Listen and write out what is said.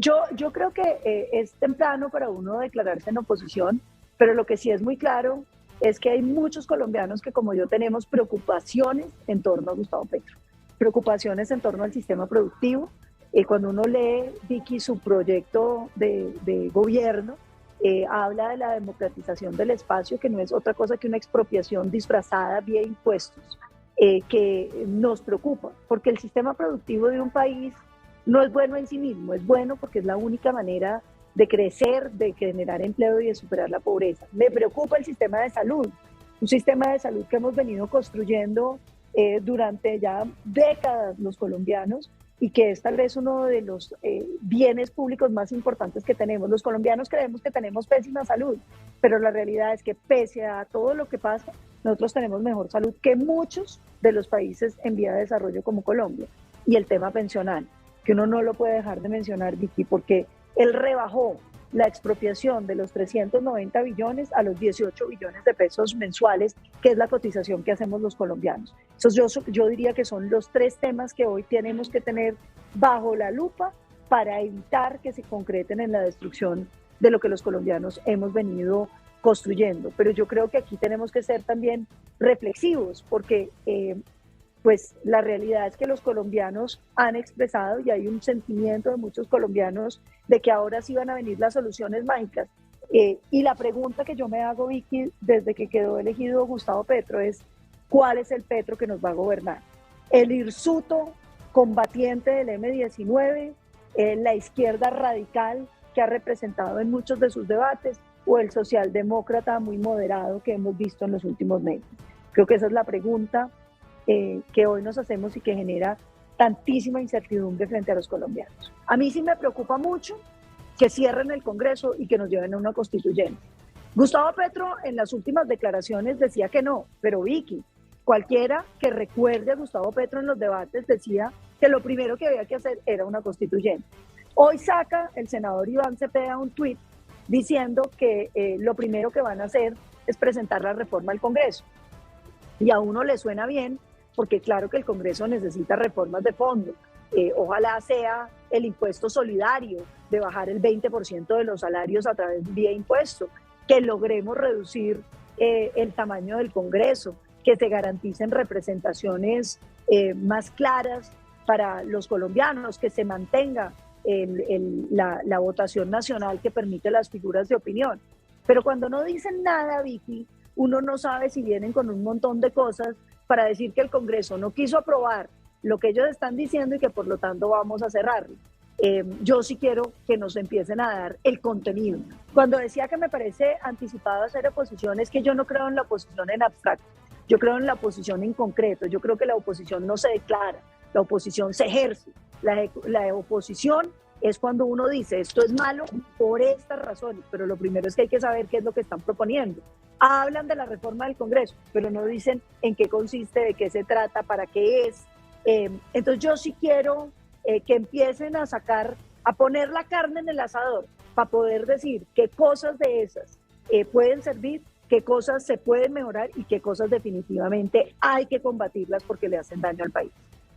Yo creo que es temprano para uno declararse en oposición, pero lo que sí es muy claro es que hay muchos colombianos que, como yo, tenemos preocupaciones en torno a Gustavo Petro, preocupaciones en torno al sistema productivo. Cuando uno lee, Vicky, su proyecto de gobierno, habla de la democratización del espacio, que no es otra cosa que una expropiación disfrazada vía impuestos, que nos preocupa, porque el sistema productivo de un país no es bueno en sí mismo, es bueno porque es la única manera de crecer, de generar empleo y de superar la pobreza. Me preocupa el sistema de salud, un sistema de salud que hemos venido construyendo durante ya décadas los colombianos y que es tal vez uno de los bienes públicos más importantes que tenemos. Los colombianos creemos que tenemos pésima salud, pero la realidad es que pese a todo lo que pasa, nosotros tenemos mejor salud que muchos de los países en vía de desarrollo como Colombia. Y el tema pensional, que uno no lo puede dejar de mencionar, Vicky, porque él rebajó la expropiación de los 390 billones a los 18 billones de pesos mensuales, que es la cotización que hacemos los colombianos. Entonces yo diría que son los tres temas que hoy tenemos que tener bajo la lupa para evitar que se concreten en la destrucción de lo que los colombianos hemos venido construyendo. Pero yo creo que aquí tenemos que ser también reflexivos, porque pues la realidad es que los colombianos han expresado, y hay un sentimiento de muchos colombianos de que ahora sí van a venir las soluciones mágicas. Y la pregunta que yo me hago, Vicky, desde que quedó elegido Gustavo Petro es: ¿cuál es el Petro que nos va a gobernar? ¿El hirsuto combatiente del M-19, la izquierda radical que ha representado en muchos de sus debates, o el socialdemócrata muy moderado que hemos visto en los últimos meses? Creo que esa es la pregunta que hoy nos hacemos y que genera tantísima incertidumbre frente a los colombianos. A mí sí me preocupa mucho que cierren el Congreso y que nos lleven a una constituyente. Gustavo Petro en las últimas declaraciones decía que no, pero Vicky, cualquiera que recuerde a Gustavo Petro en los debates decía que lo primero que había que hacer era una constituyente. Hoy saca el senador Iván Cepeda un tuit diciendo que lo primero que van a hacer es presentar la reforma al Congreso. Y a uno le suena bien, porque claro que el Congreso necesita reformas de fondo. Ojalá sea el impuesto solidario, de bajar el 20% de los salarios a través de vía impuesto, que logremos reducir el tamaño del Congreso, que se garanticen representaciones más claras para los colombianos, que se mantenga la votación nacional que permite las figuras de opinión. Pero cuando no dicen nada, Vicky, uno no sabe si vienen con un montón de cosas para decir que el Congreso no quiso aprobar lo que ellos están diciendo y que por lo tanto vamos a cerrarlo. Yo sí quiero que nos empiecen a dar el contenido. Cuando decía que me parece anticipado hacer oposición, es que yo no creo en la oposición en abstracto, yo creo en la oposición en concreto. Yo creo que la oposición no se declara, la oposición se ejerce. La oposición es cuando uno dice esto es malo por estas razones, pero lo primero es que hay que saber qué es lo que están proponiendo. Hablan de la reforma del Congreso, pero no dicen en qué consiste, de qué se trata, para qué es. Entonces yo sí quiero que empiecen a sacar, a poner la carne en el asador para poder decir qué cosas de esas pueden servir, qué cosas se pueden mejorar y qué cosas definitivamente hay que combatirlas porque le hacen daño al país.